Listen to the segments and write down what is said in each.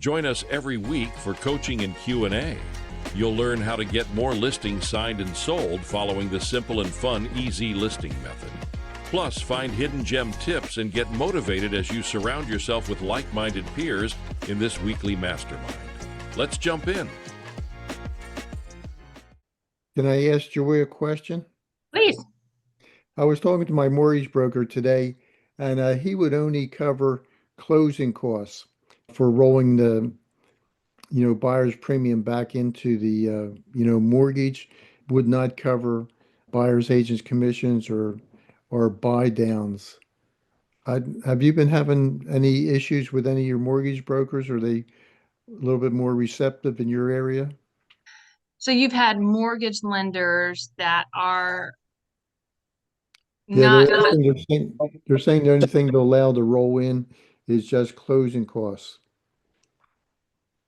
Join us every week for coaching and Q&A. You'll learn how to get more listings signed and sold following the simple and fun easy listing method. Plus, find hidden gem tips and get motivated as you surround yourself with like-minded peers in this weekly mastermind. Let's jump in. Can I ask Joy a question? Please. I was talking to my mortgage broker today, and he would only cover closing costs for rolling the, buyer's premium back into the, mortgage. Would not cover buyer's agent's commissions or buy downs. Have you been having any issues with any of your mortgage brokers? Are they a little bit more receptive in your area? So you've had mortgage lenders that are Yeah, not, they're saying the only thing they're allowed to roll in is just closing costs.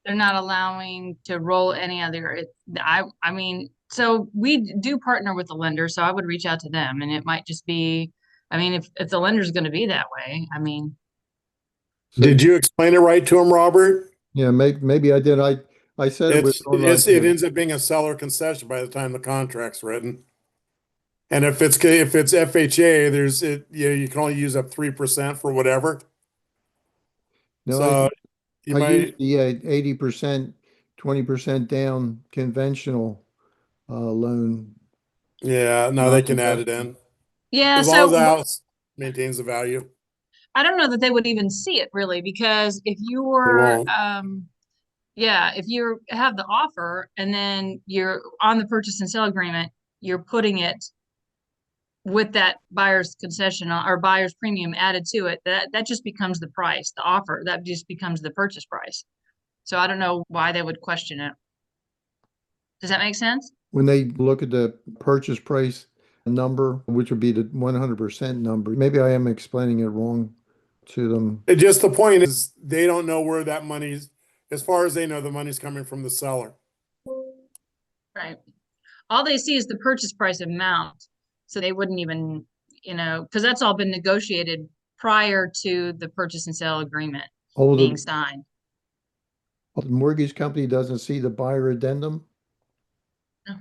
they're not allowing to roll any other. I mean, so we do partner with the lender, so I would reach out to them, and it might just be, I mean, if the lender's going to be that way, I mean. Did you explain it right to him, Robert? Yeah, maybe I did. I said it It ends up being a seller concession by the time the contract's written. And if it's FHA, you can only use up 3% for whatever. No, So I used the 80%, 20% down conventional loan. Yeah, no, they can add it in. Yeah, as long as the house maintains the value. I don't know that they would even see it really, because if if you have the offer and then you're on the purchase and sale agreement, you're putting it with that buyer's concession or buyer's premium added to it, that just becomes the price, the offer, that just becomes the purchase price. So I don't know why they would question it. Does that make sense? When they look at the purchase price number, which would be the 100% number, maybe I am explaining it wrong to them. Just the point is they don't know where that money's, as far as they know, the money's coming from the seller. Right. All they see is the purchase price amount. So they wouldn't even, because that's all been negotiated prior to the purchase and sale agreement being signed. The mortgage company doesn't see the buyer addendum? No,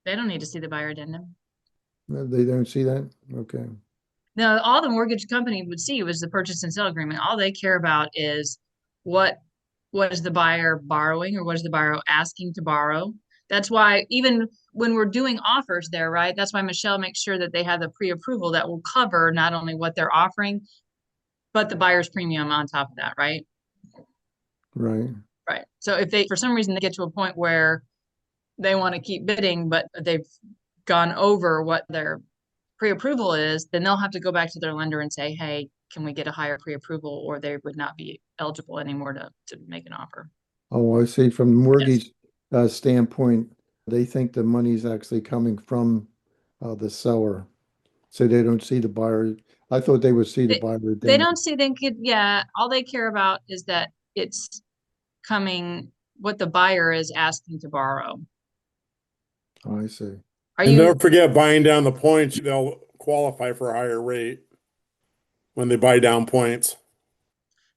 they don't need to see the buyer addendum. They don't see that? Okay. No, all the mortgage company would see was the purchase and sale agreement. All they care about is what is the buyer borrowing or what is the buyer asking to borrow. That's why even when we're doing offers there, right? That's why Michelle makes sure that they have the pre-approval that will cover not only what they're offering, but the buyer's premium on top of that, right? Right. Right. So if they, for some reason, they get to a point where they want to keep bidding, but they've gone over what their pre-approval is, then they'll have to go back to their lender and say, hey, can we get a higher pre-approval, or they would not be eligible anymore to make an offer. Oh, I see. From the mortgage standpoint, they think the money's actually coming from the seller. So they don't see the buyer. I thought they would see the buyer. They don't see, all they care about is that it's coming, what the buyer is asking to borrow. Oh, I see. Don't forget, buying down the points, they'll qualify for a higher rate when they buy down points.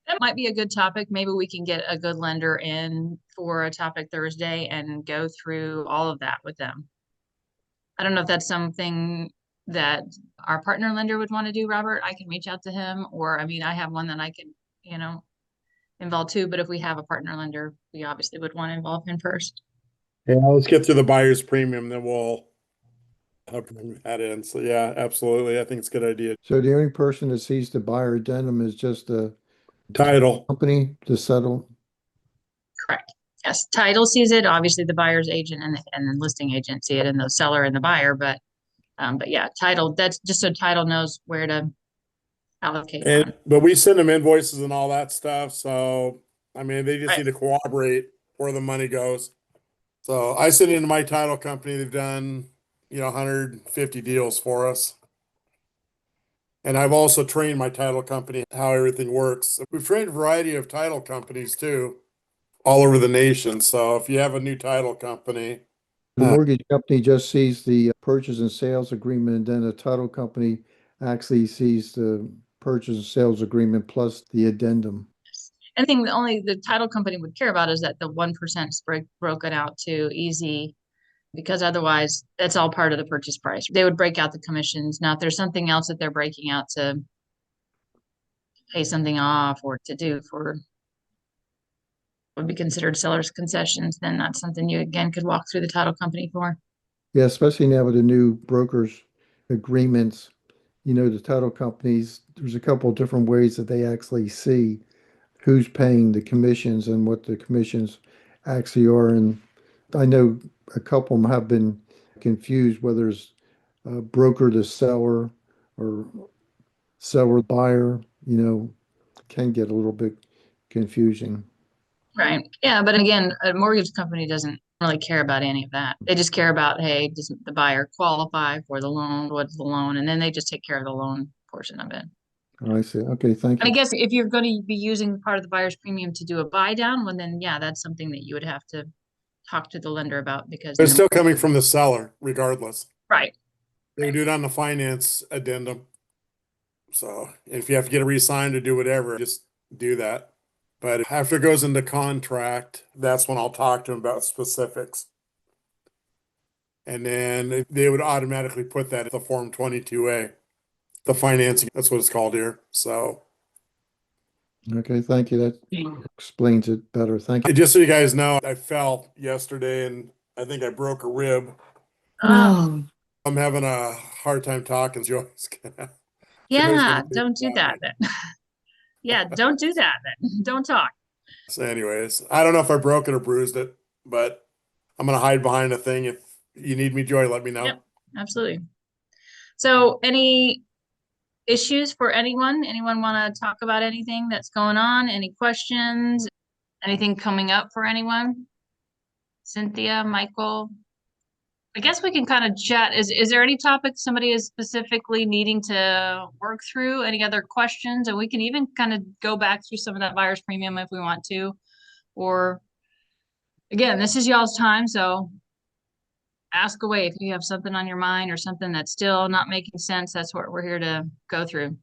That might be a good topic. Maybe we can get a good lender in for a topic Thursday and go through all of that with them. I don't know if that's something that our partner lender would want to do, Robert. I can reach out to him, or, I mean, I have one that I can, involve too, but if we have a partner lender, we obviously would want to involve him first. Yeah, let's get through the buyer's premium, then we'll bring that in. So yeah, absolutely. I think it's a good idea. So the only person that sees the buyer addendum is just the title company to settle? Correct. Yes, title sees it. Obviously, the buyer's agent and the listing agent see it, and the seller and the buyer. But yeah, title. That's just so title knows where to allocate. But we send them invoices and all that stuff. So I mean, they just need to cooperate where the money goes. So I send it into my title company. They've done 150 deals for us. And I've also trained my title company how everything works. We've trained a variety of title companies too, all over the nation. So if you have a new title company. The mortgage company just sees the purchase and sales agreement, and then the title company actually sees the purchase and sales agreement plus the addendum. Anything that only the title company would care about is that the 1% is broken out to easy, because otherwise that's all part of the purchase price. They would break out the commissions. Now, if there's something else that they're breaking out to pay something off or to do for would be considered seller's concessions, then that's something you again could walk through the title company for. Yeah, especially now with the new brokers agreements, the title companies, there's a couple of different ways that they actually see who's paying the commissions and what the commissions actually are. And I know a couple of them have been confused whether it's broker to seller or seller buyer, can get a little bit confusing. Right. Yeah. But again, a mortgage company doesn't really care about any of that. They just care about, hey, does the buyer qualify for the loan? What's the loan? And then they just take care of the loan portion of it. Oh, I see. Okay, thank I you. guess if you're going to be using part of the buyer's premium to do a buy down, well, then yeah, that's something that you would have to talk to the lender about because They're still coming from the seller regardless. right. They would do it on the finance addendum. So if you have to get it re-signed or do whatever, just do that. But after it goes into contract, that's when I'll talk to them about specifics. And then they would automatically put that at the Form 22A, the financing, that's what it's called here. So Okay, thank you. That explains it better. Thank you. just so you guys know, I fell yesterday and I think I broke a rib. Oh, I'm having a hard time talking. Joey's gonna yeah. be Don't do that then. Yeah, don't do that then. Don't talk. So anyways, I don't know if I broke it or bruised it, but I'm gonna hide behind a thing. If you need me, Joy, let me know. Yep, absolutely. So any issues for anyone? Anyone want to talk about anything that's going on? Any questions? Anything coming up for anyone? Cynthia, Michael? I guess we can kind of chat. Is there any topic somebody is specifically needing to work through? Any other questions? And we can even kind of go back through some of that buyer's premium if we want to. Or again, this is y'all's time, so ask away if you have something on your mind or something that's still not making sense. That's what we're here to go through.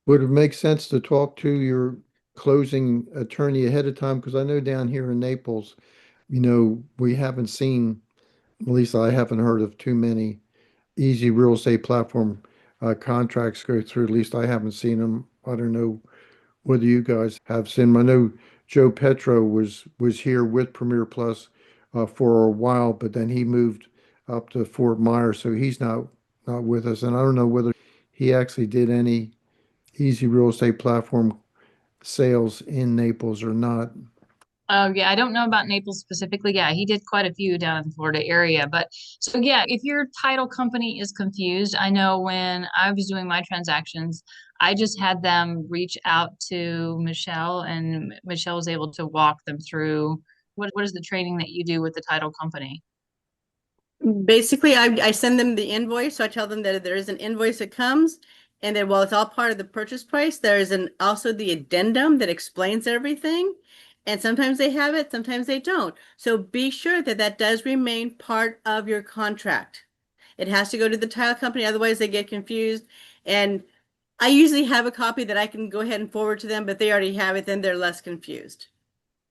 Would it make sense to talk to your closing attorney ahead of time? Because I know down here in Naples, we haven't seen, at least I haven't heard of too many easy real estate platform contracts go through. At least I haven't seen them. I don't know whether you guys have seen them. I know Joe Petro was here with Premier Plus for a while, but then he moved up to Fort Myers, so he's not with us. And I don't know whether he actually did any easy real estate platform sales in Naples or not. Oh, yeah, I don't know about Naples specifically. Yeah, he did quite a few down in the Florida area. But so, yeah, if your title company is confused, I know when I was doing my transactions, I just had them reach out to Michelle, and Michelle was able to walk them through what is the training that you do with the title company? Basically, I send them the invoice. So I tell them that there is an invoice that comes, and then while it's all part of the purchase price, there is also the addendum that explains everything. And sometimes they have it, sometimes they don't. So be sure that that does remain part of your contract. It has to go to the title company, otherwise they get confused. And I usually have a copy that I can go ahead and forward to them, but they already have it, then they're less confused.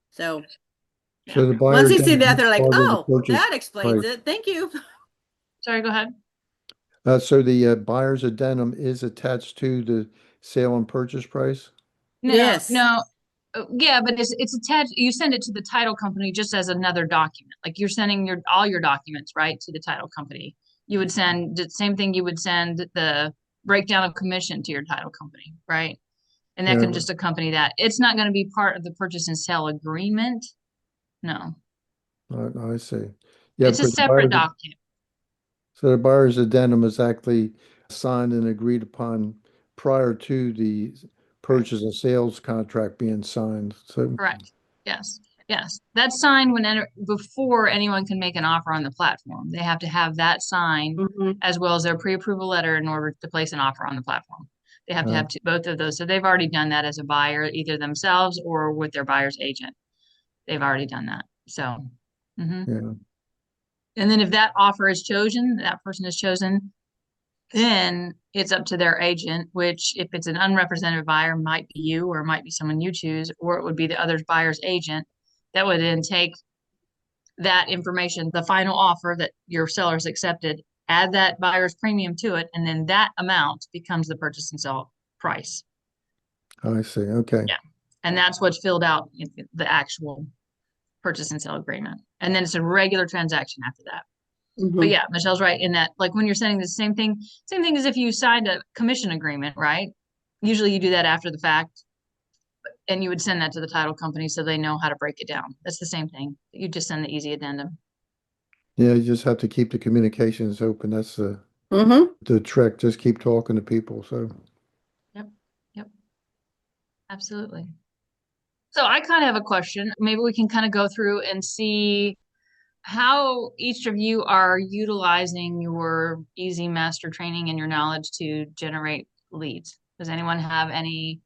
So So the buyer once they see that, they're like, part of the oh, purchase that explains price. it. Thank you. Sorry, go ahead. So the buyer's addendum is attached to the sale and purchase price? No, Yes. no. Yeah, but it's attached. You send it to the title company just as another document. Like you're sending all your documents, right, to the title company. You would send the same thing you would send the breakdown of commission to your title company, right? And that Yeah. can just accompany that. It's not going to be part of the purchase and sale agreement. No, I see. Yeah, it's a because separate document. so the buyer's addendum is actually signed and agreed upon prior to the purchase and sales contract being signed. So Correct. Yes. Yes. That's signed before anyone can make an offer on the platform. They have to have that signed as well as their pre-approval letter in order to place an offer on the platform. They have to have both of those. So they've already done that as a buyer, either themselves or with their buyer's agent. They've already done that. So, yeah. And then if that offer is chosen, that person is chosen, Then it's up to their agent, which if it's an unrepresented buyer, might be you or might be someone you choose, or it would be the other buyer's agent that would then take that information, the final offer that your seller's accepted, add that buyer's premium to it, and then that amount becomes the purchase and sell price. I see. Okay. Yeah. And that's what's filled out in the actual purchase and sale agreement. And then it's a regular transaction after that. But yeah, Michelle's right in that, like when you're sending the same thing as if you signed a commission agreement, right? Usually you do that after the fact, and you would send that to the title company so they know how to break it down. That's the same thing. You just send the easy addendum. Yeah, you just have to keep the communications open. That's Mm-hmm. the trick. Just keep talking to people. So, Yep. Yep. Absolutely. So I kind of have a question. Maybe we can kind of go through and see how each of you are utilizing your Easy Master training and your knowledge to generate leads. Does anyone have any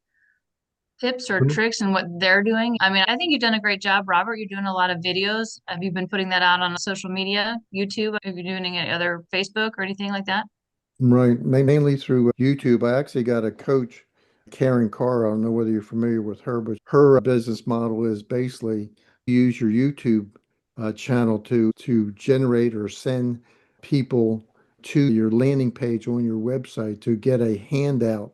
tips or tricks in what they're doing? I mean, I think you've done a great job, Robert. You're doing a lot of videos. Have you been putting that out on social media, YouTube? Have you doing any other Facebook or anything like that? right, mainly through YouTube. I actually got a coach, Karen Carr. I don't know whether you're familiar with her, but her business model is basically use your YouTube channel to generate or send people to your landing page on your website to get a handout,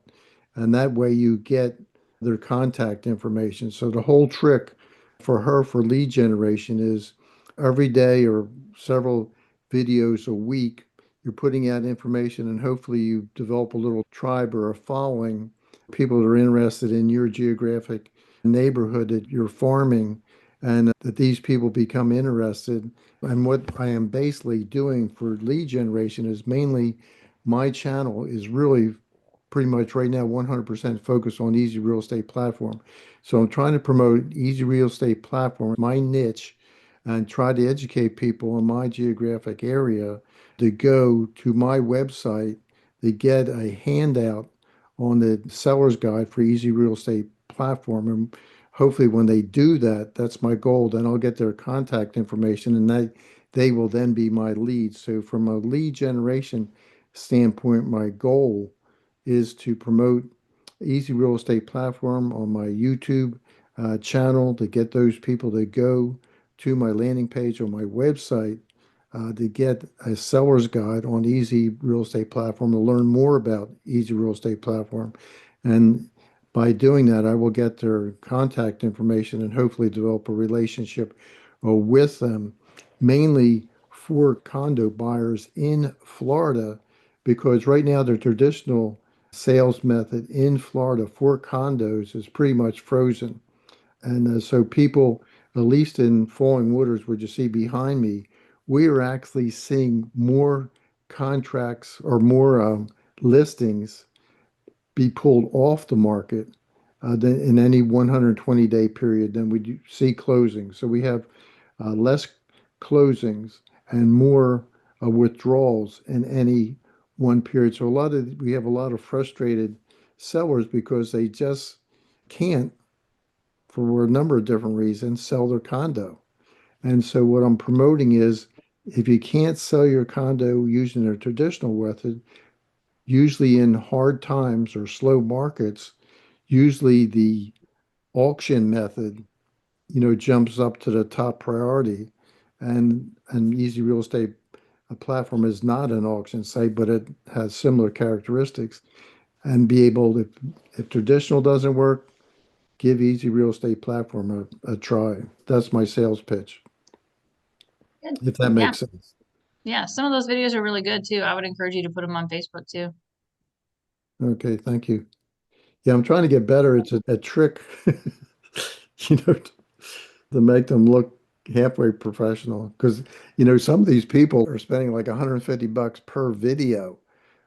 and that way you get their contact information. So the whole trick for her for lead generation is every day or several videos a week you're putting out information, and hopefully you develop a little tribe or a following, people that are interested in your geographic neighborhood that you're farming, and that these people become interested. And what I am basically doing for lead generation is mainly my channel is really pretty much right now 100% focused on Easy Real Estate Platform. So I'm trying to promote Easy Real Estate Platform, my niche, and try to educate people in my geographic area to go to my website to get a handout on the seller's guide for Easy Real Estate Platform. And hopefully when they do that, that's my goal, then I'll get their contact information and they will then be my leads. So from a lead generation standpoint, my goal is to promote Easy Real Estate Platform on my YouTube channel to get those people to go to my landing page on my website to get a seller's guide on Easy Real Estate Platform to learn more about Easy Real Estate Platform. And by doing that, I will get their contact information and hopefully develop a relationship with them, mainly for condo buyers in Florida, because right now the traditional sales method in Florida for condos is pretty much frozen. And so people, at least in Falling Waters, what you see behind me, we are actually seeing more contracts or more listings be pulled off the market than in any 120-day period than we see closings. So we have less closings and more withdrawals in any one period. So we have a lot of frustrated sellers because they just can't, for a number of different reasons, sell their condo. And so what I'm promoting is if you can't sell your condo using a traditional method, usually in hard times or slow markets, usually the auction method, jumps up to the top priority. And an Easy Real Estate platform is not an auction site, but it has similar characteristics. And be able, if traditional doesn't work, give Easy Real Estate Platform a try. That's my sales pitch, Good. if that Yeah. makes sense. Yeah. Some of those videos are really good too. I would encourage you to put them on Facebook too. Okay, thank you. Yeah, I'm trying to get better. It's a trick, to make them look halfway professional. Because, some of these people are spending like $150 per video,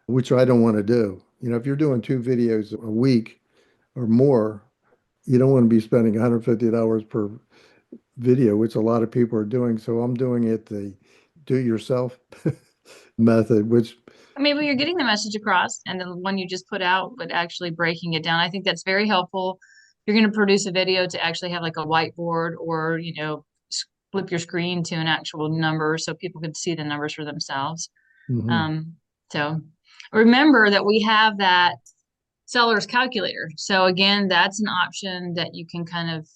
which I don't want to do. If you're doing 2 videos a week or more, you don't want to be spending $150 per video, which a lot of people are doing. So I'm doing it the do-it-yourself method, which I mean, when you're getting the message across and the one you just put out, but actually breaking it down, I think that's very helpful. You're going to produce a video to actually have like a whiteboard or, flip your screen to an actual number so people can see the numbers for themselves. mhm. So Remember that we have that seller's calculator. So again, that's an option that you can kind of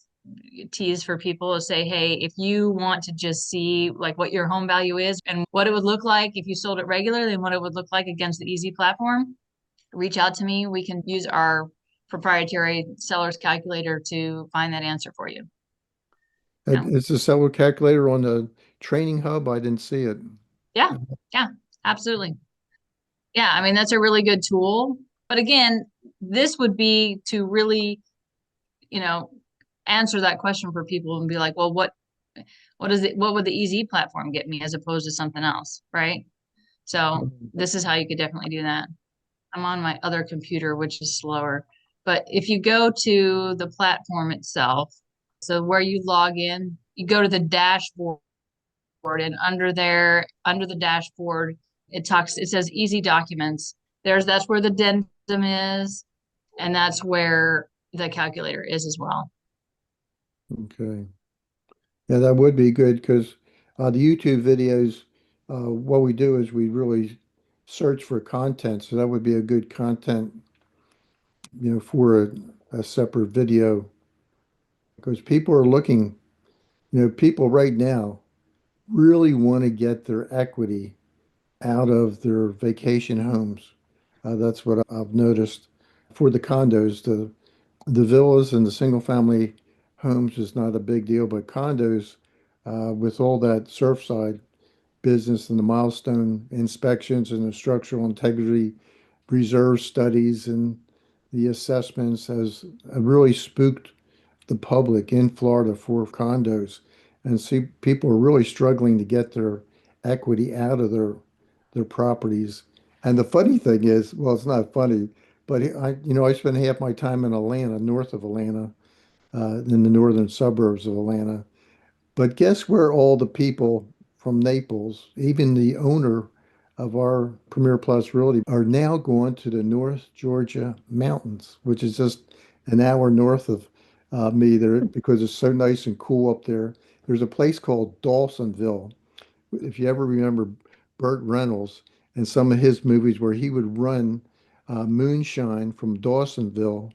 tease for people to say, hey, if you want to just see like what your home value is and what it would look like if you sold it regularly and what it would look like against the easy platform, reach out to me. We can use our proprietary seller's calculator to find that answer for you. And it's a seller calculator on the training hub. I didn't see it. Yeah, yeah, absolutely. Yeah, I mean, that's a really good tool. But again, this would be to really, answer that question for people and be like, well, what is it? What would the easy platform get me as opposed to something else, right? So this is how you could definitely do that. I'm on my other computer, which is slower. But if you go to the platform itself, so where you log in, you go to the dashboard, and under there, under the dashboard, it says easy documents. That's where the addendum is, and that's where the calculator is as well. Okay. Yeah, that would be good because the YouTube videos, what we do is we really search for content. So that would be a good content, for a separate video because people are looking, people right now really want to get their equity out of their vacation homes. That's what I've noticed for the condos. The villas and the single family homes is not a big deal, but condos, with all that Surfside business and the milestone inspections and the structural integrity reserve studies and the assessments has really spooked the public in Florida for condos. And see, people are really struggling to get their equity out of their properties. And the funny thing is, well, it's not funny, but I spend half my time in Atlanta, north of Atlanta, in the northern suburbs of Atlanta. But guess where all the people from Naples, even the owner of our Premier Plus Realty, are now going to the North Georgia mountains, which is just an hour north of me there because it's so nice and cool up there. There's a place called Dawsonville. If you ever remember Burt Reynolds and some of his movies where he would run moonshine from Dawsonville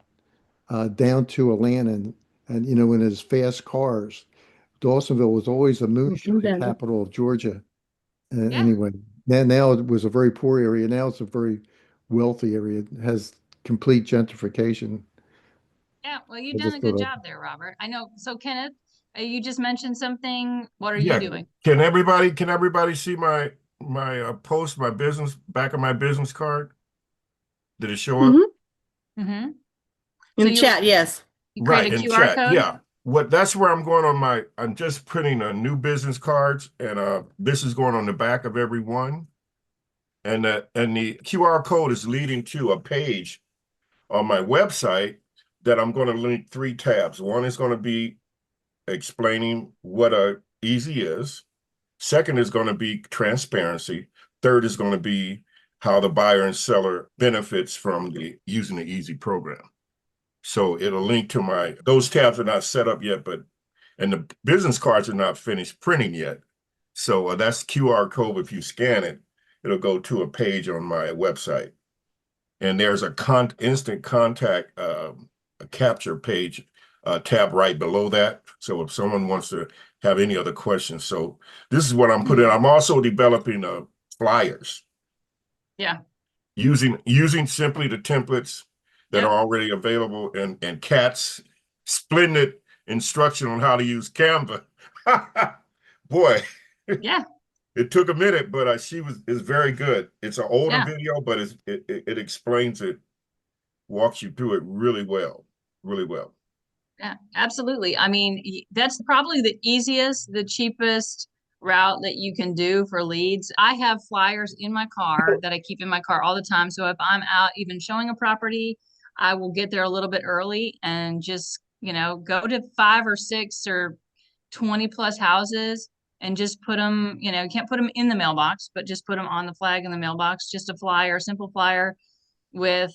down to Atlanta and in his fast cars. Dawsonville was always a moonshine capital of Georgia. Yeah. Anyway, now it was a very poor area. Now it's a very wealthy area. It has complete gentrification. Yeah, well, you've I done just a good thought job there, Robert. I know. So, Kenneth, you just mentioned something. What are you Yeah. doing? Can everybody see my post, my business, back of my business card? Did it show up? Mm-hmm. In So the chat, yes. you create Right, a in QR chat. code? Yeah. That's where I'm going on I'm just printing a new business cards, and this is going on the back of every one. And the QR code is leading to a page on my website that I'm going to link 3 tabs. One is going to be explaining what a easy is. Second is going to be transparency. Third is going to be how the buyer and seller benefits from using the easy program. So it'll link to those tabs are not set up yet, and the business cards are not finished printing yet. So that's QR code. If you scan it, it'll go to a page on my website. And there's a instant contact, a capture page tab right below that. So if someone wants to have any other questions. So this is what I'm putting. I'm also developing flyers. Yeah. Using simply the templates that are already available and Kat's splendid instruction on how to use Canva. Boy. Yeah. It took a minute, but she is very good. It's an older video, but it explains it, walks you through it really well, really well. Yeah, absolutely. I mean, that's probably the easiest, the cheapest route that you can do for leads. I have flyers in my car that I keep in my car all the time. So if I'm out even showing a property, I will get there a little bit early and just, go to 5 or 6 or 20 plus houses and just put them, you can't put them in the mailbox, but just put them on the flag in the mailbox, just a flyer, a simple flyer with,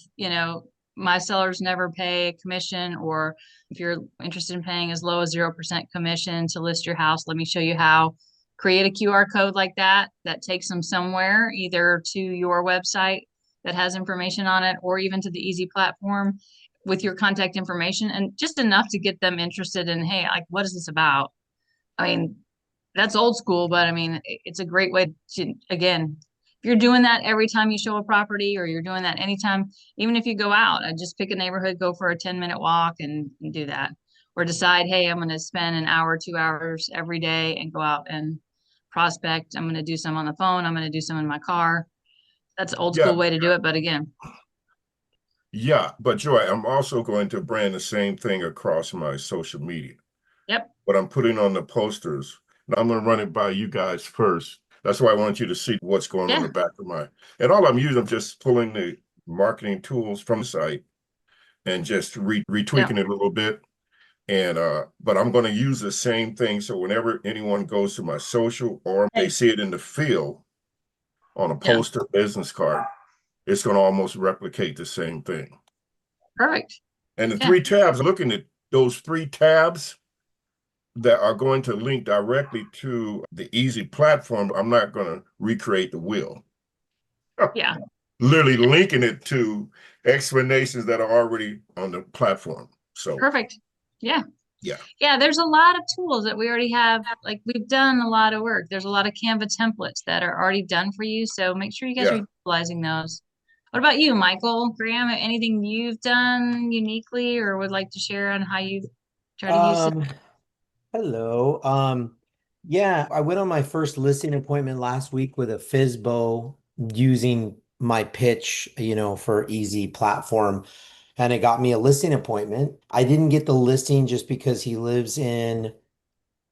my sellers never pay commission, or if you're interested in paying as low as 0% commission to list your house, let me show you how. Create a QR code like that takes them somewhere, either to your website that has information on it, or even to the easy platform with your contact information, and just enough to get them interested in, hey, like, what is this about? I mean, that's old school, but I mean, it's a great way to, again, if you're doing that every time you show a property, or you're doing that anytime, even if you go out, I just pick a neighborhood, go for a 10-minute walk and do that. Or decide, hey, I'm going to spend an hour, 2 hours every day and go out and prospect. I'm going to do some on the phone. I'm going to do some in my car. That's an old Yeah. school way to do it. But again, Yeah, but Joy, I'm also going to brand the same thing across my social media. yep. What I'm putting on the posters. Now I'm going to run it by you guys first. That's why I want you to see what's going on Yeah. the back of my. And all I'm using, I'm just pulling the marketing tools from the site and just retweaking it a little bit. And but I'm going to use the same thing. So whenever anyone goes to my social or they see it in the field on a poster, business card, it's going to almost replicate the same thing. Perfect. And the 3 tabs, looking at those 3 tabs that are going to link directly to the easy platform, I'm not going to recreate the wheel. Yeah. Literally linking it to explanations that are already on the platform. So Perfect. Yeah. Yeah. Yeah. There's a lot of tools that we already have. Like, we've done a lot of work. There's a lot of Canva templates that are already done for you. So make sure you guys are utilizing those. What about you, Michael, Graham? Anything you've done uniquely or would like to share on how you try to use it? Hello. Yeah, I went on my first listing appointment last week with a FSBO using my pitch, for easy platform. And it got me a listing appointment. I didn't get the listing just because he lives in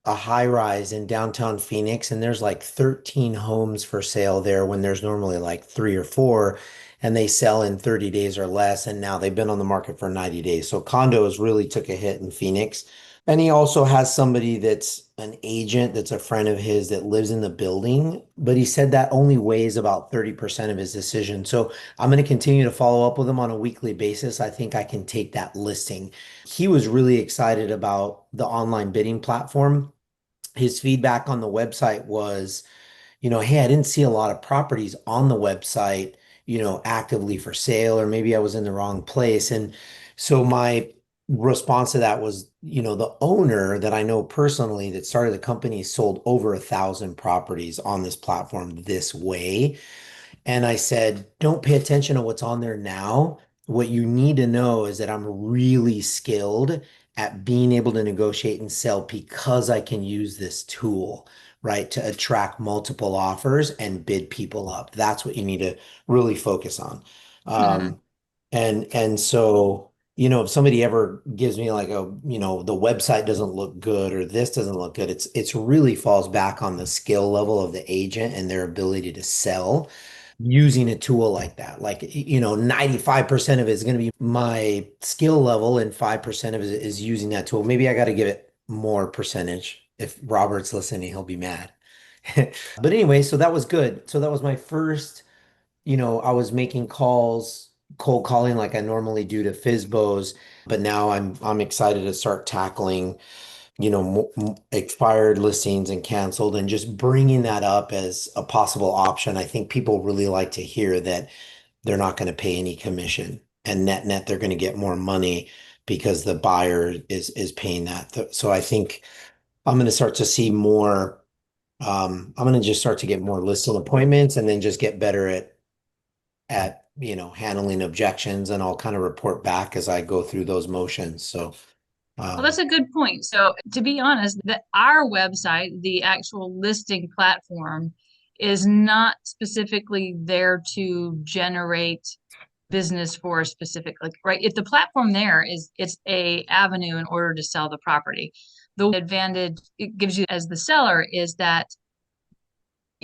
a high rise in downtown Phoenix, and there's like 13 homes for sale there when there's normally like 3 or 4, and they sell in 30 days or less. And now they've been on the market for 90 days. So condos really took a hit in Phoenix. And he also has somebody that's an agent that's a friend of his that lives in the building, but he said that only weighs about 30% of his decision. So I'm going to continue to follow up with him on a weekly basis. I think I can take that listing. He was really excited about the online bidding platform. His feedback on the website was, hey, I didn't see a lot of properties on the website, actively for sale, or maybe I was in the wrong place. And so my response to that was, the owner that I know personally that started the company sold over 1,000 properties on this platform this way. And I said, don't pay attention to what's on there now. What you need to know is that I'm really skilled at being able to negotiate and sell because I can use this tool, right, to attract multiple offers and bid people up. That's what you need to really focus on. And so, if somebody ever gives me like the website doesn't look good or this doesn't look good, it's really falls back on the skill level of the agent and their ability to sell using a tool like that. Like, 95% of it is going to be my skill level and 5% of it is using that tool. Maybe I got to give it more percentage. If Robert's listening, he'll be mad. But anyway, so that was good. So that was my first, I was making calls, cold calling like I normally do to FSBOs, but now I'm excited to start tackling expired listings and canceled and just bringing that up as a possible option. I think people really like to hear that they're not going to pay any commission and net they're going to get more money because the buyer is paying that. So I think I'm going to start to see more. I'm going to just start to get more listing appointments and then just get better at handling objections, and I'll kind of report back as I go through those motions. So Well, that's a good point. So to be honest, that our website, the actual listing platform, is not specifically there to generate business for a specific, like, right? If the platform there is, it's a avenue in order to sell the property. The advantage it gives you as the seller is that,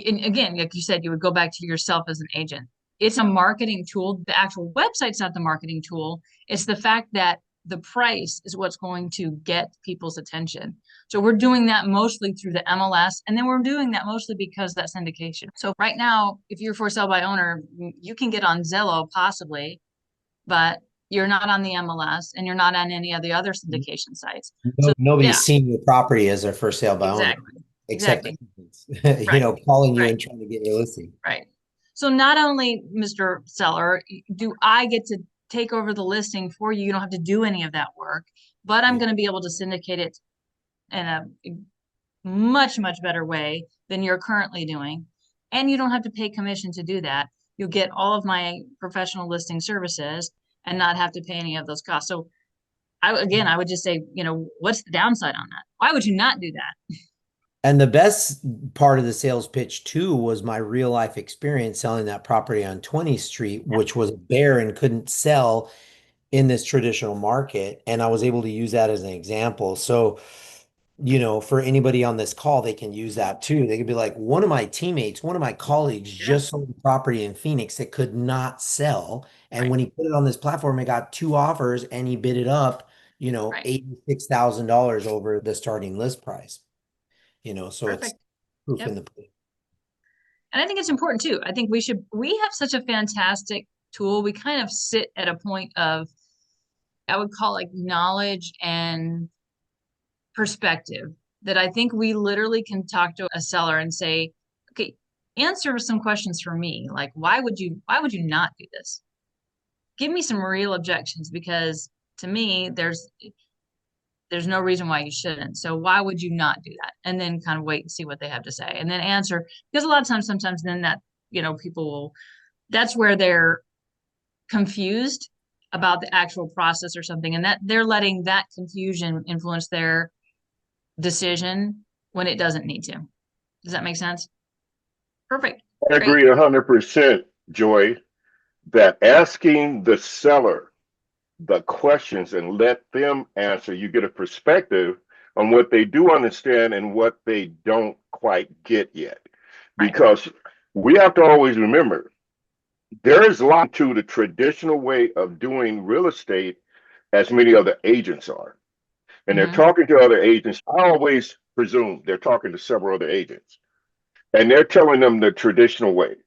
and again, like you said, you would go back to yourself as an agent. It's a marketing tool. The actual website's not the marketing tool. It's the fact that the price is what's going to get people's attention. So we're doing that mostly through the MLS, and then we're doing that mostly because that's syndication. So right now, if you're for sale by owner, you can get on Zillow possibly, but you're not on the MLS and you're not on any of the other syndication sites. So nobody's seeing your property as their first sale by owner. Exactly. Except agents, calling you Right. and trying to get your listing. Right. So not only, Mr. Seller, do I get to take over the listing for you, you don't have to do any of that work, but I'm going to be able to syndicate it in a much, much better way than you're currently doing. And you don't have to pay commission to do that. You'll get all of my professional listing services and not have to pay any of those costs. So I would just say, what's the downside on that? Why would you not do that? And the best part of the sales pitch too was my real life experience selling that property on 20th Street, which was bare and couldn't sell in this traditional market. And I was able to use that as an example. So, for anybody on this call, they can use that too. They could be like, one of my teammates, one of my colleagues just sold a property in Phoenix that could not sell. And when he put it on this platform, it got 2 offers and he bid it up, $86,000 over the starting list price. So it's proof in the pudding. And I think it's important too. I think we have such a fantastic tool. We kind of sit at a point of, I would call like knowledge and perspective, that I think we literally can talk to a seller and say, okay, answer some questions for me. Like, why would you not do this? Give me some real objections, because to me, there's no reason why you shouldn't. So why would you not do that? And then kind of wait and see what they have to say and then answer, because a lot of times, sometimes then that, people will, that's where they're confused about the actual process or something. And that they're letting that confusion influence their decision when it doesn't need to. Does that make sense? Perfect. I agree 100%, Joy, that asking the seller the questions and let them answer, you get a perspective on what they do understand and what they don't quite get yet. Because we have to always remember, there is a lot to the traditional way of doing real estate, as many other agents are. And they're talking to other agents. I always presume they're talking to several other agents. And they're telling them the traditional way.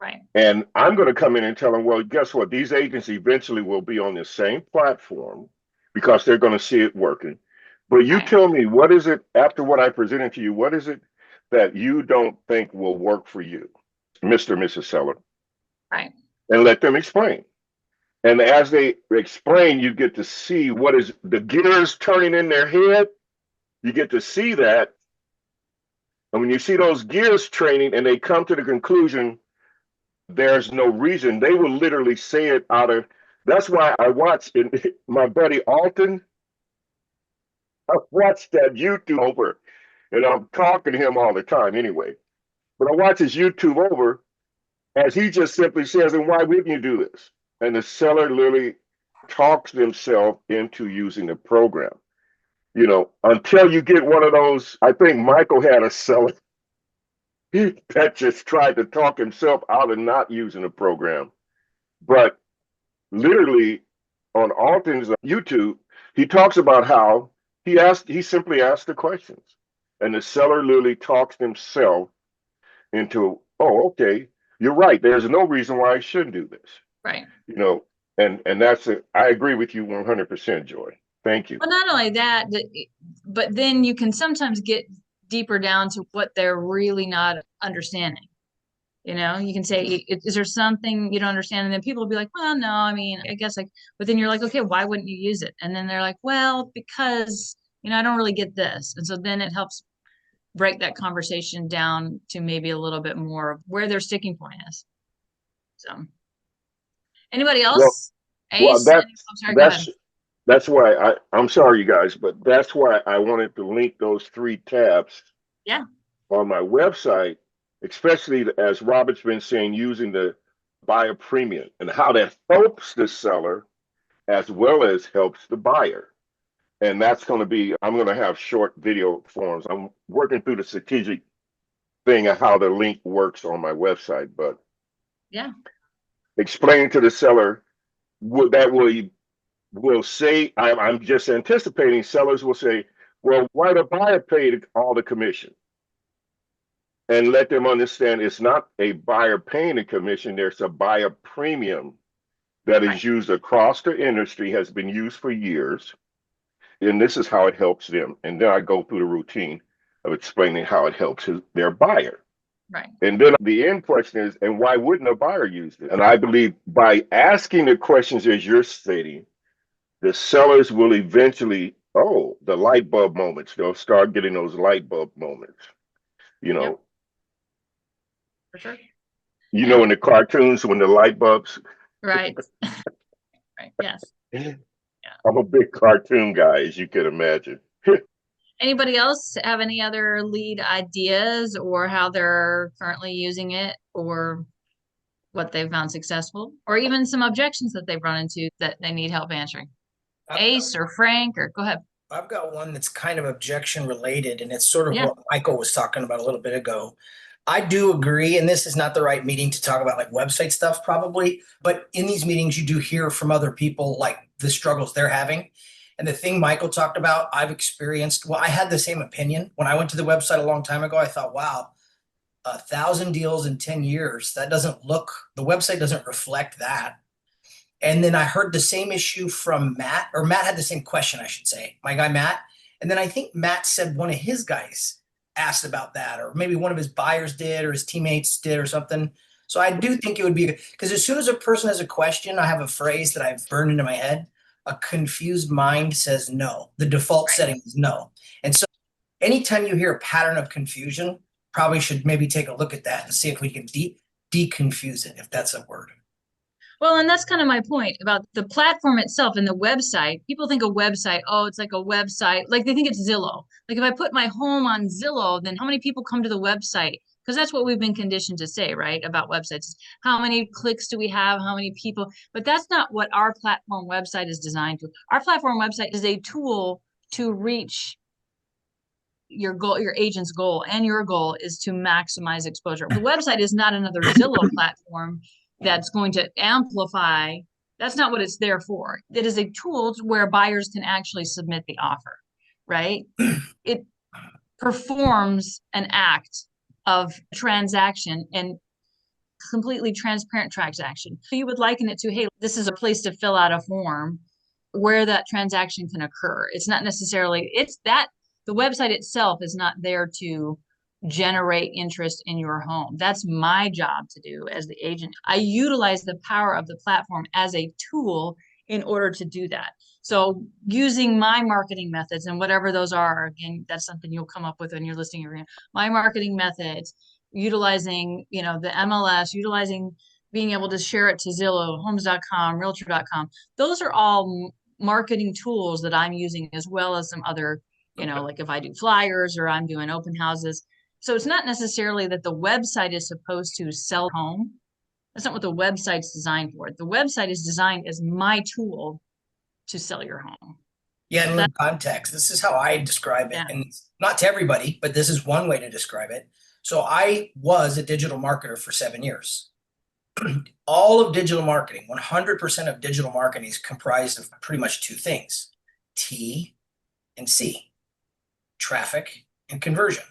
Right. And I'm going to come in and tell them, well, guess what? These agents eventually will be on the same platform because they're going to see it working. But you tell me, what is it, after what I presented to you, what is it that you don't think will work for you, Mr. and Mrs. Seller? Right. And let them explain. And as they explain, you get to see what is the gears turning in their head. You get to see that. And when you see those gears training and they come to the conclusion, there's no reason, they will literally say it out of, that's why I watched my buddy Alton. I watched that YouTube over, and I'm talking to him all the time anyway. But I watch his YouTube over as he just simply says, and why wouldn't you do this? And the seller literally talks themselves into using the program. Until you get one of those, I think Michael had a seller that just tried to talk himself out of not using the program. But literally on Alton's YouTube, he talks about how he simply asked the questions. And the seller literally talks himself into, oh, okay, you're right. There's no reason why I shouldn't do this. Right. And that's it. I agree with you 100%, Joy. Thank you. Well, not only that, but then you can sometimes get deeper down to what they're really not understanding. You can say, is there something you don't understand? And then people will be like, well, no, I mean, I guess but then you're like, okay, why wouldn't you use it? And then they're like, well, because, I don't really get this. And so then it helps break that conversation down to maybe a little bit more of where their sticking point is. So anybody else? Well, that's why I'm sorry, you guys, but that's why I wanted to link those 3 tabs on my website, especially as Robert's been saying, using the buyer premium and how that helps the seller as well as helps the buyer. And that's going to be, I'm going to have short video forms. I'm working through the strategic thing of how the link works on my website, but explaining to the seller that will say, I'm just anticipating sellers will say, well, why the buyer paid all the commission? And let them understand it's not a buyer paying the commission, there's a buyer premium that is used across the industry, has been used for years. And this is how it helps them. And then I go through the routine of explaining how it helps their buyer. Right. And then the end question is, and why wouldn't a buyer use it? And I believe by asking the questions as you're stating, the sellers will eventually, oh, the light bulb moments. They'll start getting those light bulb moments. You know, Yep. For sure. you know, in the cartoons when the light bulbs. Right. Right. Yes. Yeah. I'm a big cartoon guy, as you can imagine. Anybody else have any other lead ideas or how they're currently using it or what they've found successful or even some objections that they've run into that they need help answering? Ace or Frank, or go ahead. I've got one that's kind of objection related, and it's sort of Yeah. what Michael was talking about a little bit ago. I do agree, and this is not the right meeting to talk about like website stuff probably, but in these meetings you do hear from other people like the struggles they're having. And the thing Michael talked about, I've experienced, well, I had the same opinion. When I went to the website a long time ago, I thought, wow, 1,000 deals in 10 years, that doesn't look, the website doesn't reflect that. And then I heard the same issue from Matt, or Matt had the same question, I should say, my guy Matt. And then I think Matt said one of his guys asked about that, or maybe one of his buyers did, or his teammates did, or something. So I do think it would be, because as soon as a person has a question, I have a phrase that I've burned into my head. A confused mind says no. The default setting is no. And so anytime you hear a pattern of confusion, probably should maybe take a look at that and see if we can deconfuse it, if that's a word. Well, and that's kind of my point about the platform itself and the website. People think a website, oh, it's like a website, like they think it's Zillow. Like if I put my home on Zillow, then how many people come to the website? Because that's what we've been conditioned to say, right? About websites. How many clicks do we have? How many people? But that's not what our platform website is designed to. Our platform website is a tool to reach your goal, your agent's goal, and your goal is to maximize exposure. The website is not another Zillow platform that's going to amplify. That's not what it's there for. It is a tool where buyers can actually submit the offer, right? It performs an act of transaction and completely transparent transaction. So you would liken it to, hey, this is a place to fill out a form where that transaction can occur. It's not necessarily, it's that the website itself is not there to generate interest in your home. That's my job to do as the agent. I utilize the power of the platform as a tool in order to do that. So using my marketing methods and whatever those are, again, that's something you'll come up with when you're listing your, my marketing methods, utilizing, you know, the MLS, utilizing being able to share it to Zillow, homes.com, realtor.com. Those are all marketing tools that I'm using, as well as some other, you know, like if I do flyers or I'm doing open houses. So it's not necessarily that the website is supposed to sell home. That's not what the website's designed for. The website is designed as my tool to sell your home. Yeah, and in context, this is how I describe it. Yeah. And not to everybody, but this is one way to describe it. So I was a digital marketer for 7 years. All of digital marketing, 100% of digital marketing is comprised of pretty much two things, T and C, traffic and conversion.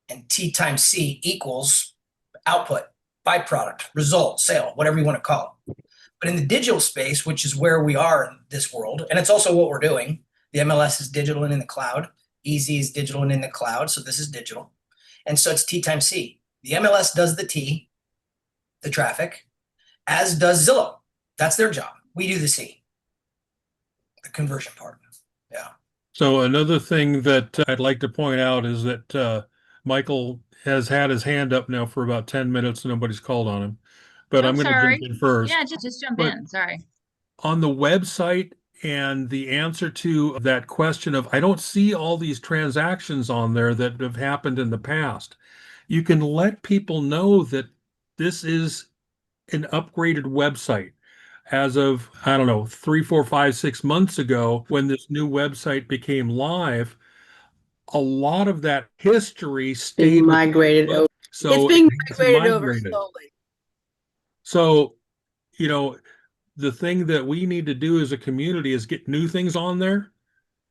And T times C equals output, byproduct, result, sale, whatever you want to call it. But in the digital space, which is where we are in this world, and it's also what we're doing, the MLS is digital and in the cloud, Easy is digital and in the cloud, so this is digital. And so it's T times C. The MLS does the T, the traffic, as does Zillow. That's their job. We do the C, the conversion part. Yeah. So another thing that I'd like to point out is that Michael has had his hand up now for about 10 minutes. Nobody's called on him, but I'm going to jump in first. Yeah, just jump in. Sorry. On the website and the answer to that question of, I don't see all these transactions on there that have happened in the past. You can let people know that this is an upgraded website. As of, I don't know, 3, 4, 5, 6 months ago, when this new website became live, a lot of that history stayed migrated over. So it's being migrated over slowly. So, you know, the thing that we need to do as a community is get new things on there.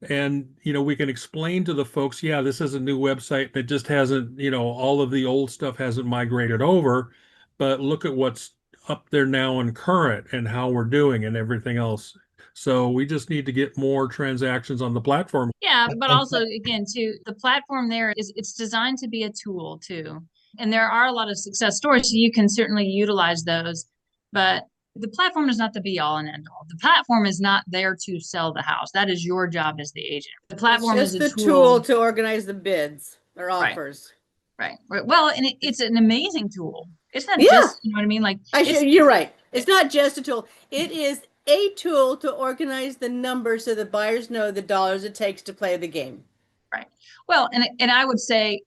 And, you know, we can explain to the folks, yeah, this is a new website that just hasn't, you know, all of the old stuff hasn't migrated over, but look at what's up there now and current and how we're doing and everything else. So we just need to get more transactions on the platform. Yeah, Yeah, but also again, too, the platform there it's designed to be a tool too. And there are a lot of success stories, so you can certainly utilize those. But the platform is not the be all and end all. The platform is not there to sell the house. That is your job as the agent. The platform It's is just a the tool. to organize the bids or Right. offers. Right. Well, and it's an amazing tool. It's not Yeah. just, you know what I mean? Like You're right. It's not just a tool. It is a tool to organize the numbers so the buyers know the dollars it takes to play the game. Right. Well, and I would say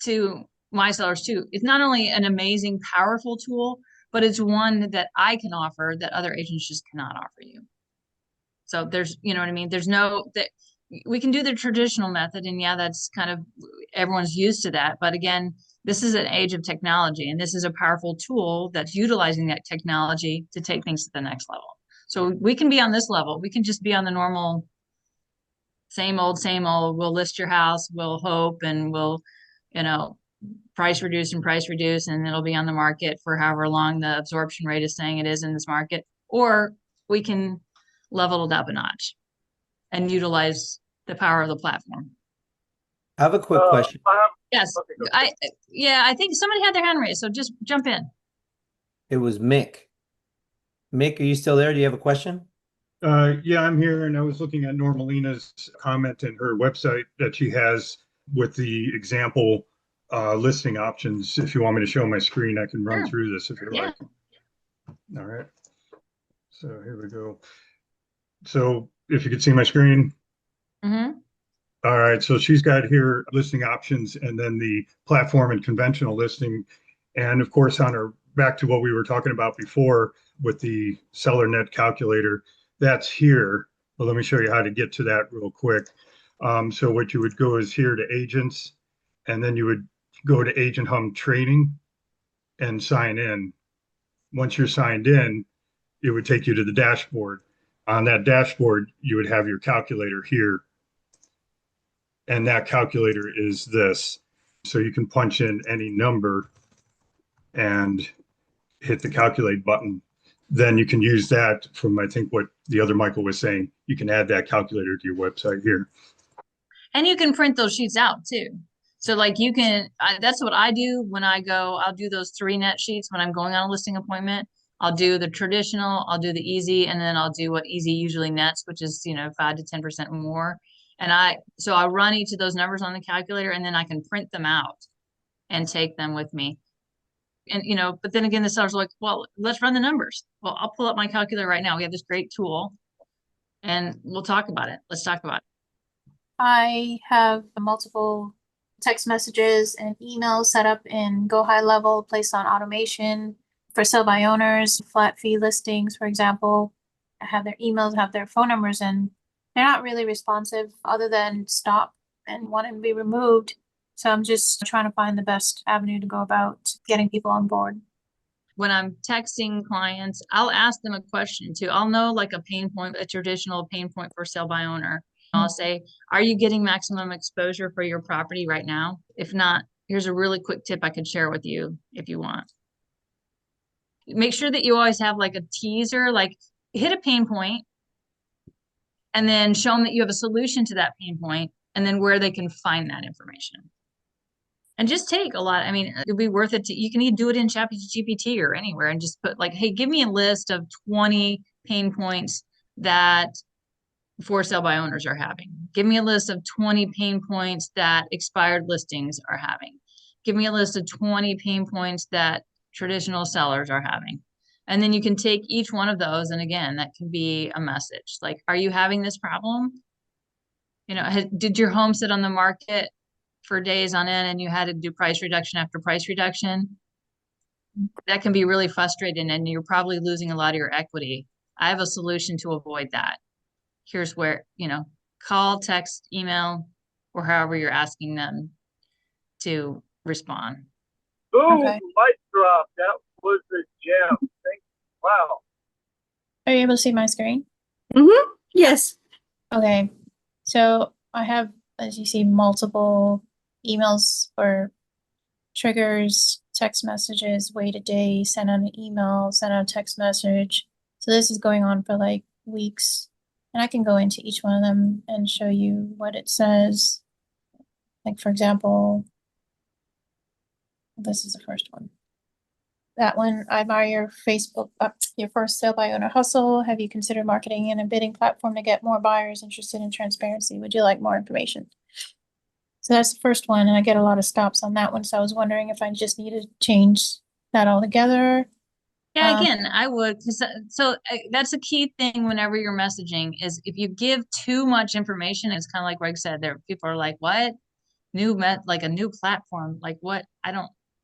to my sellers too, it's not only an amazing, powerful tool, but it's one that I can offer that other agents just cannot offer you. So there's, you know what I mean? There's no that we can do the traditional method, and yeah, that's kind of everyone's used to that. But again, this is an age of technology, and this is a powerful tool that's utilizing that technology to take things to the next level. So we can be on this level. We can just be on the normal, same old, same old. We'll list your house, we'll hope, and we'll, you know, price reduce, and it'll be on the market for however long the absorption rate is saying it is in this market. Or we can level it up a notch and utilize the power of the platform. I have a quick question. Yes. I think somebody had their hand raised, so just jump in. It was Mick. Mick, are you still there? Do you have a question? Yeah, I'm here, and I was looking at Normalina's comment in her website that she has with the example listing options. If you want me to show my screen, I can run Sure. through this if you Yeah. like. All right. So here we go. So if you could see my screen. Mm-hmm. All right. So she's got here listing options and then the platform and conventional listing. And of course, on her back to what we were talking about before with the seller net calculator, that's here. Well, let me show you how to get to that real quick. So what you would go is here to agents, and then you would go to Agent Hum Training and sign in. Once you're signed in, it would take you to the dashboard. On that dashboard, you would have your calculator here. And that calculator is this. So you can punch in any number and hit the calculate button. Then you can use that from, I think, what the other Michael was saying. You can add that calculator to your website here. And you can print those sheets out too. So like you can, that's what I do when I go, I'll do those 3 net sheets when I'm going on a listing appointment. I'll do the traditional, I'll do the easy, and then I'll do what easy usually nets, which is, 5 to 10% more. And so I run each of those numbers on the calculator, and then I can print them out and take them with me. And, but then again, the seller's like, well, let's run the numbers. Well, I'll pull up my calculator right now. We have this great tool and we'll talk about it. Let's talk about it. I have multiple text messages and emails set up in Go High Level, placed on automation for sell by owners, flat fee listings, for example. I have their emails, have their phone numbers, and they're not really responsive other than stop and want to be removed. So I'm just trying to find the best avenue to go about getting people on board. When I'm texting clients, I'll ask them a question too. I'll know like a pain point, a traditional pain point for sell by owner. I'll say, are you getting maximum exposure for your property right now? If not, here's a really quick tip I could share with you if you want. Make sure that you always have like a teaser, like hit a pain point and then show them that you have a solution to that pain point and then where they can find that information. And just take a lot. I mean, it'd be worth it you can either do it in ChatGPT or anywhere and just put like, hey, give me a list of 20 pain points that for sale by owners are having. Give me a list of 20 pain points that expired listings are having. Give me a list of 20 pain points that traditional sellers are having. And then you can take each one of those. And again, that can be a message like, are you having this problem? Did your home sit on the market for days on end and you had to do price reduction after price reduction? That can be really frustrating and you're probably losing a lot of your equity. I have a solution to avoid that. Here's where, call, text, email, or however you're asking them to respond. Boom, Okay. Light drop. That was the gem. Wow. Are you able to see my screen? Mm-hmm. Yes. Okay. So I have, as you see, multiple emails or triggers, text messages, wait a day, send out an email, send out a text message. So this is going on for like weeks. And I can go into each one of them and show you what it says. Like, for example, this is the first one. That one, I admire your Facebook, your first sale by owner hustle. Have you considered marketing in a bidding platform to get more buyers interested in transparency? Would you like more information? So that's the first one, and I get a lot of stops on that one. So I was wondering if I just need to change that altogether. Yeah, again, I would, that's a key thing whenever you're messaging is if you give too much information, it's kind of like Greg said, there people are like, what? Like a new platform, like what?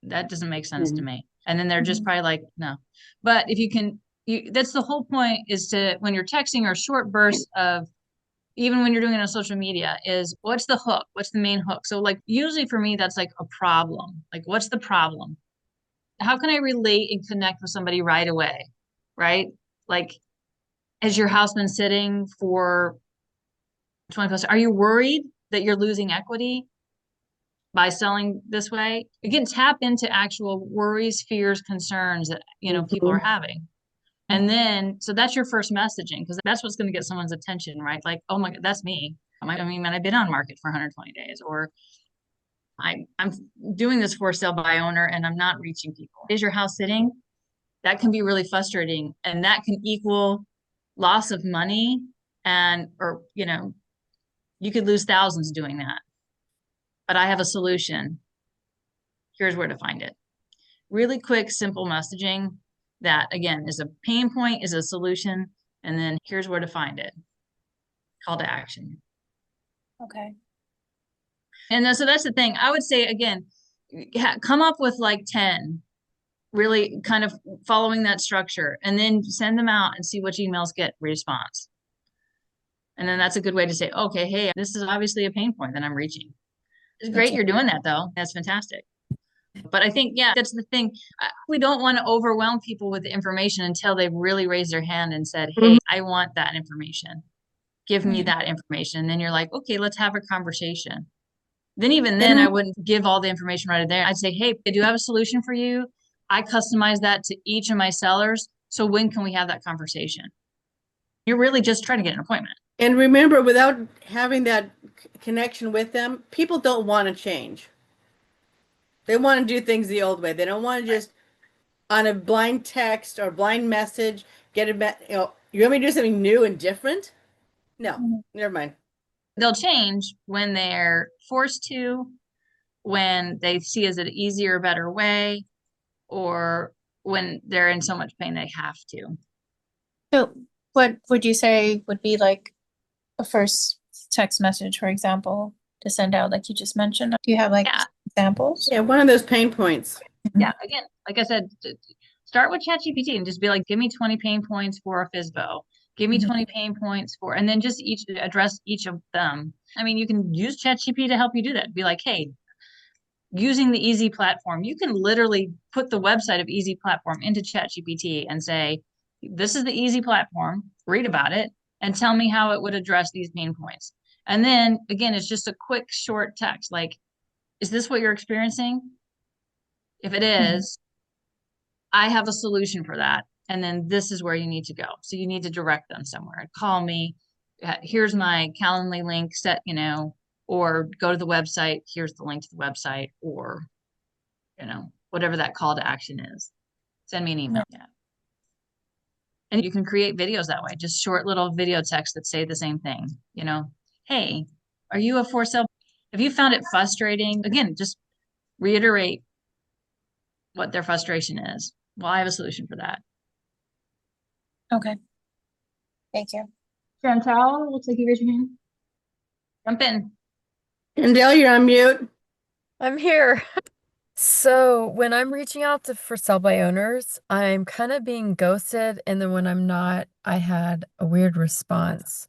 That doesn't make sense to me. And then they're just probably like, no. But if you can, that's the whole point is to, when you're texting or short bursts of, even when you're doing it on social media, is what's the hook? What's the main hook? So like, usually for me, that's like a problem. Like, what's the problem? How can I relate and connect with somebody right away? Right? Like, has your house been sitting for 20 plus? Are you worried that you're losing equity by selling this way? Again, tap into actual worries, fears, concerns that, people are having. And then, so that's your first messaging, because that's what's going to get someone's attention, right? Like, oh my God, that's me. I mean, I've been on market for 120 days, or I'm doing this for sale by owner and I'm not reaching people. Is your house sitting? That can be really frustrating, and that can equal loss of money, or you could lose thousands doing that. But I have a solution. Here's where to find it. Really quick, simple messaging that, again, is a pain point, is a solution, and then here's where to find it. Call to action. Okay. And then, so that's the thing. I would say, again, come up with like 10, really kind of following that structure, and then send them out and see which emails get response. And then that's a good way to say, okay, hey, this is obviously a pain point that I'm reaching. It's great you're doing that, though. That's fantastic. But I think, yeah, that's the thing. We don't want to overwhelm people with the information until they've really raised their hand and said, hey, I want that information. Give me that information. And then you're like, okay, let's have a conversation. Then even then, I wouldn't give all the information right there. I'd say, hey, I do have a solution for you. I customize that to each of my sellers. So when can we have that conversation? You're really just trying to get an appointment. And remember, without having that connection with them, people don't want to change. They want to do things the old way. They don't want to just on a blind text or blind message get it back. You want me to do something new and different? No, never mind. They'll change when they're forced to, when they see as an easier, better way, or when they're in so much pain they have to. So what would you say would be like a first text message, for example, to send out, like you just mentioned? Do you have examples? Yeah, one of those pain points. Yeah, again, like I said, start with ChatGPT and just be like, give me 20 pain points for a FSBO. Give me 20 pain points for, and then just address each of them. I mean, you can use ChatGPT to help you do that. Be like, hey, using the Easy platform, you can literally put the website of Easy platform into ChatGPT and say, this is the Easy platform, read about it, and tell me how it would address these pain points. And then again, it's just a quick, short text. Like, is this what you're experiencing? If it is, I have a solution for that. And then this is where you need to go. So you need to direct them somewhere. Call me. Here's my Calendly link set, or go to the website. Here's the link to the website, or, whatever that call to action is. Send me an email. Yeah. And you can create videos that way, just short little video texts that say the same thing. Hey, are you a for sale? If you found it frustrating, again, just reiterate what their frustration is. Well, I have a solution for that. Okay. Thank you. Chantal, looks like you raised your hand. Jump in. And Dale, you're on mute. I'm here. So when I'm reaching out to for sale by owners, I'm kind of being ghosted, and then when I'm not, I had a weird response.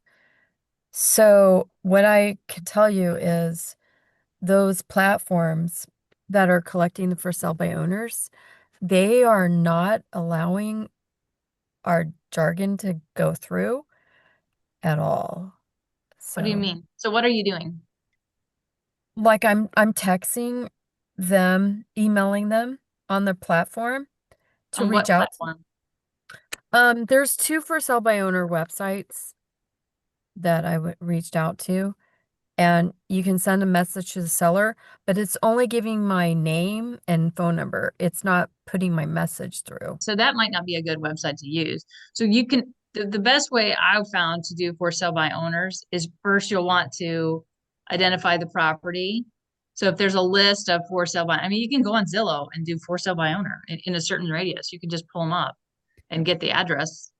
So what I can tell you is those platforms that are collecting the for sale by owners, they are not allowing our jargon to go through at all. What do you mean? So what are you doing? Like I'm texting them, emailing them on the platform to reach out. Platform? There's two for sale by owner websites. that I reached out to. And you can send a message to the seller, but it's only giving my name and phone number. It's not putting my message through. So that might not be a good website to use. So you can, the best way I've found to do for sale by owners is first you'll want to identify the property. So if there's a list of for sale by, I mean, you can go on Zillow and do for sale by owner in a certain radius. You can just pull them up and get the address.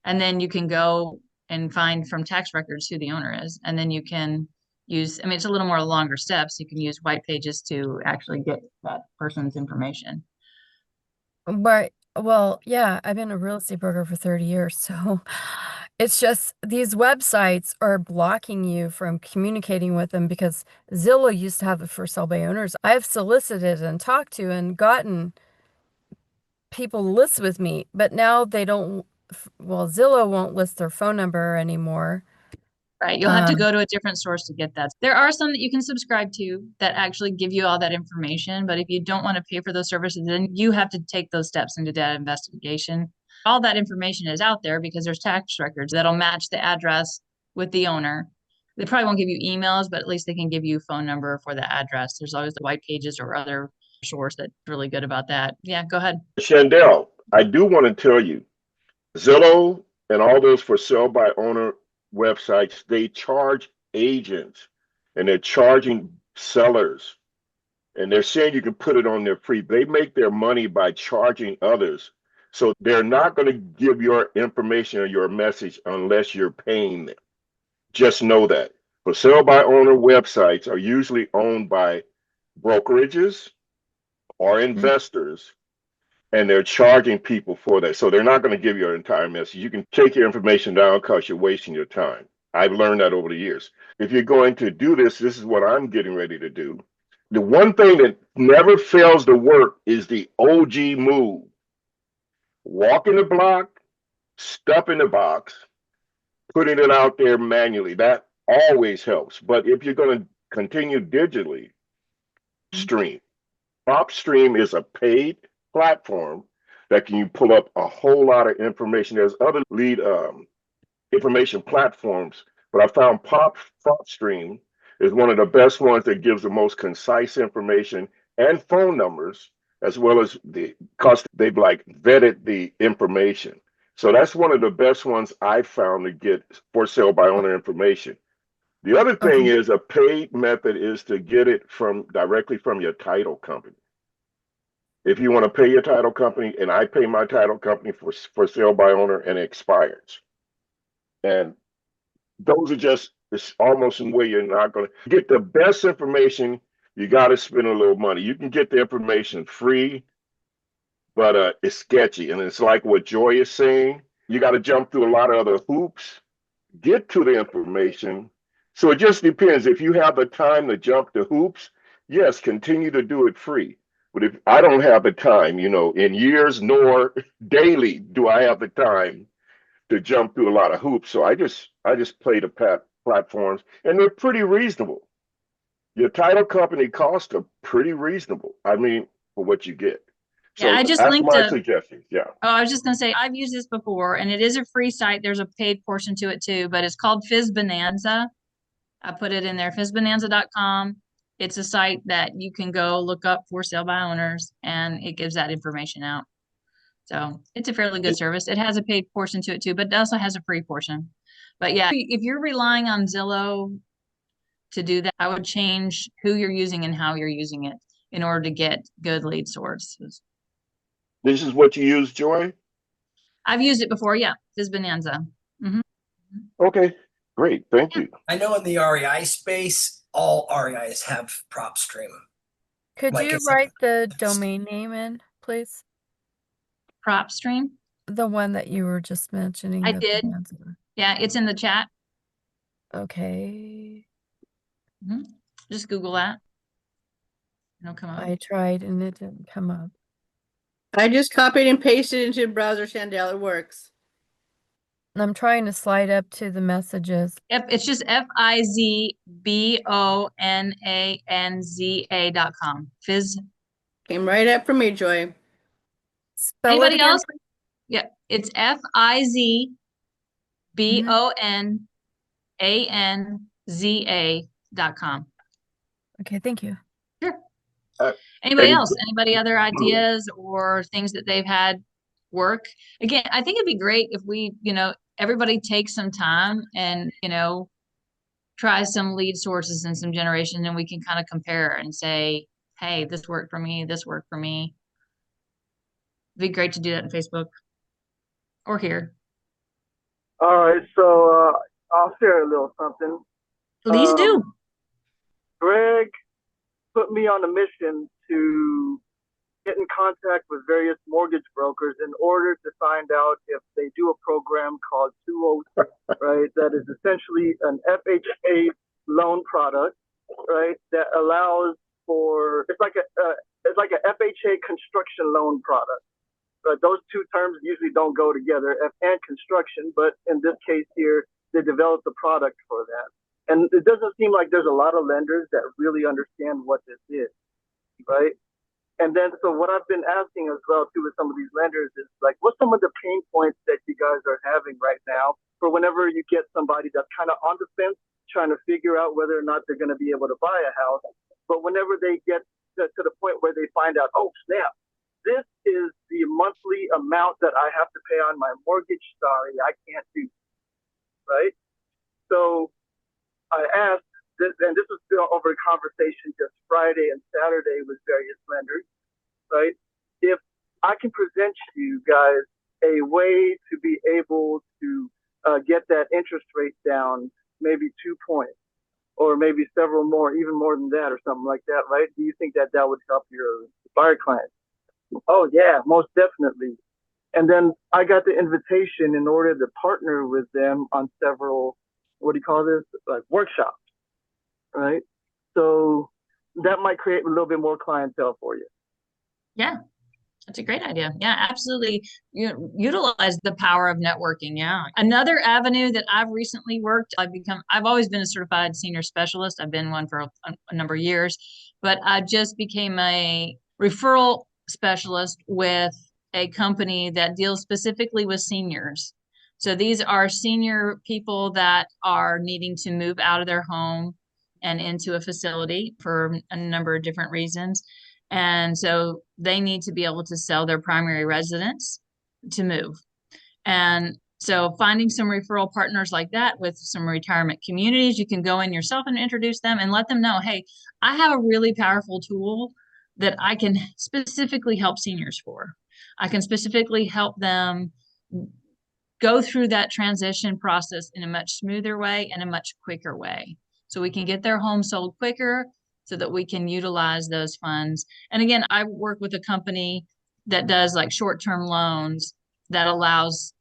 And then you can go and find from tax records who the owner is. And then you can use, I mean, it's a little more longer steps. You can use white pages to actually get that person's information. But, well, yeah, I've been a real estate broker for 30 years. So it's just these websites are blocking you from communicating with them because Zillow used to have the for sale by owners. I've solicited and talked to and gotten people to list with me, but now they don't, well, Zillow won't list their phone number anymore. Right. You'll have to go to a different source to get that. There are some that you can subscribe to that actually give you all that information. But if you don't want to pay for those services, then you have to take those steps into data investigation. All that information is out there because there's tax records that'll match the address with the owner. They probably won't give you emails, but at least they can give you a phone number for the address. There's always the white pages or other source that's really good about that. Yeah, go ahead. Chandel, I do want to tell you, Zillow and all those for sale by owner websites, they charge agents and they're charging sellers. And they're saying you can put it on their free. They make their money by charging others. So they're not going to give your information or your message unless you're paying them. Just know that. For sale by owner websites are usually owned by brokerages or investors, and they're charging people for that. So they're not going to give you your entire message. You can take your information down because you're wasting your time. I've learned that over the years. If you're going to do this, this is what I'm getting ready to do. The one thing that never fails to work is the OG move. Walk in the block, stuff in the box, putting it out there manually. That always helps. But if you're going to continue digitally, stream. PropStream is a paid platform that can you pull up a whole lot of information. There's other lead information platforms, but I found PropStream is one of the best ones that gives the most concise information and phone numbers, as well as because they've like vetted the information. So that's one of the best ones I found to get for sale by owner information. The other thing is a paid method is to get it directly from your title company. If you want to pay your title company, and I pay my title company for sale by owner, and it expires. And those are just, it's almost in a way you're not going to get the best information. You got to spend a little money. You can get the information free, but it's sketchy. And it's like what Joy is saying. You got to jump through a lot of other hoops, get to the information. So it just depends. If you have the time to jump the hoops, yes, continue to do it free. But if I don't have the time, in years nor daily do I have the time to jump through a lot of hoops. So I just play the platforms, and they're pretty reasonable. Your title company costs are pretty reasonable. I mean, for what you get. So yeah, I just that's linked my suggestion. Yeah. Oh, I was just going to say, I've used this before, and it is a free site. There's a paid portion to it too, but it's called FSBonanza. I put it in there, FSBonanza.com. It's a site that you can go look up for sale by owners, and it gives that information out. So it's a fairly good service. It has a paid portion to it too, but it also has a free portion. But yeah, if you're relying on Zillow to do that, I would change who you're using and how you're using it in order to get good lead sources. This is what you use, Joy? I've used it before. Yeah. FSBonanza. Okay, great. Thank you. I know in the REI space, all REIs have PropStream. Could you write the domain name in, please? PropStream? The one that you were just mentioning. I did. Yeah, it's in the chat. Okay. Just Google that. It'll come up. I tried and it didn't come up. I just copied and pasted into browser, Chandel. It works. I'm trying to slide up to the messages. It's just FIZBONANZA.com. Fizz. Came right up for me, Joy. Spell Anybody it again, else? Yeah, it's FIZBONANZA. anza.com. Okay, thank you. Sure. Uh, Anybody and- else? Anybody other ideas or things that they've had work? Again, I think it'd be great if we, everybody takes some time and, try some lead sources and some generation, and we can kind of compare and say, hey, this worked for me, this worked for me. It'd be great to do that on Facebook or here. All right, so I'll share a little something. Please do. Greg put me on a mission to get in contact with various mortgage brokers in order to find out if they do a program called 203, right? That is essentially an FHA loan product, right? That allows for, it's like a FHA construction loan product. But those two terms usually don't go together, and construction, but in this case here, they developed a product for that. And it doesn't seem like there's a lot of lenders that really understand what this is, right? And then, so what I've been asking as well too with some of these lenders is like, what's some of the pain points that you guys are having right now for whenever you get somebody that's kind of on the fence, trying to figure out whether or not they're going to be able to buy a house. But whenever they get to the point where they find out, oh snap, this is the monthly amount that I have to pay on my mortgage. Sorry, I can't do it. Right? So I asked, and this was still over a conversation just Friday and Saturday with various lenders, right? If I can present you guys a way to be able to get that interest rate down, maybe 2 points, or maybe several more, even more than that, or something like that, right? Do you think that that would help your buyer clients? Oh yeah, most definitely. And then I got the invitation in order to partner with them on several, what do you call this? Like workshops. Right. So that might create a little bit more clientele for you. Yeah, that's a great idea. Yeah, absolutely. You utilize the power of networking. Yeah. Another avenue that I've recently worked, I've always been a certified senior specialist. I've been one for a number of years, but I just became a referral specialist with a company that deals specifically with seniors. So these are senior people that are needing to move out of their home and into a facility for a number of different reasons. And so they need to be able to sell their primary residence to move. And so finding some referral partners like that with some retirement communities, you can go in yourself and introduce them and let them know, hey, I have a really powerful tool that I can specifically help seniors for. I can specifically help them go through that transition process in a much smoother way and a much quicker way. So we can get their home sold quicker so that we can utilize those funds. And again, I work with a company that does like short-term loans that allows,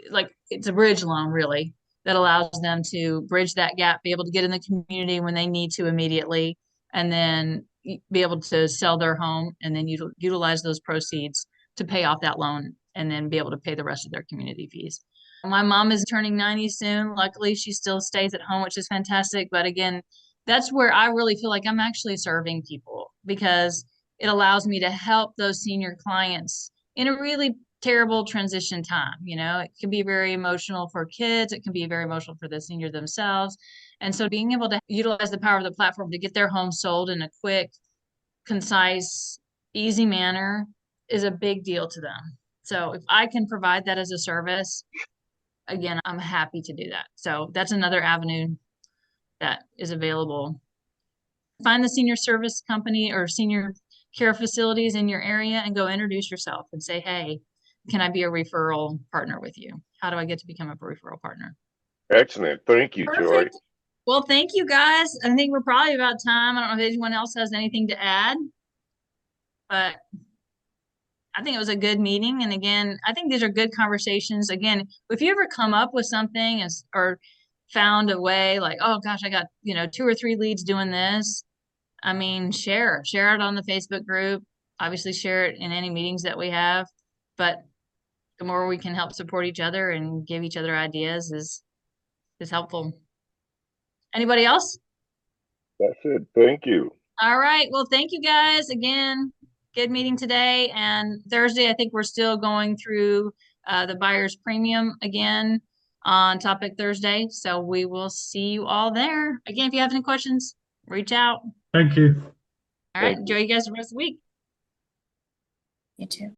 like it's a bridge loan really, that allows them to bridge that gap, be able to get in the community when they need to immediately, and then be able to sell their home and then utilize those proceeds to pay off that loan and then be able to pay the rest of their community fees. My mom is turning 90 soon. Luckily, she still stays at home, which is fantastic. But again, that's where I really feel like I'm actually serving people because it allows me to help those senior clients in a really terrible transition time. It can be very emotional for kids. It can be very emotional for the senior themselves. And so being able to utilize the power of the platform to get their home sold in a quick, concise, easy manner is a big deal to them. So if I can provide that as a service, again, I'm happy to do that. So that's another avenue that is available. Find the senior service company or senior care facilities in your area and go introduce yourself and say, hey, can I be a referral partner with you? How do I get to become a referral partner? Excellent. Thank you, Joy. Well, thank you guys. I think we're probably about time. I don't know if anyone else has anything to add, but I think it was a good meeting. And again, I think these are good conversations. Again, if you ever come up with something or found a way like, oh gosh, I got, 2 or 3 leads doing this. I mean, share it on the Facebook group, obviously share it in any meetings that we have, but the more we can help support each other and give each other ideas is helpful. Anybody else? That's it. Thank you. All right. Well, thank you guys again. Good meeting today. And Thursday, I think we're still going through the buyer's premium again. on Topic Thursday. So we will see you all there. Again, if you have any questions, reach out. Thank you. All right. Enjoy you guys the rest of the week. You too.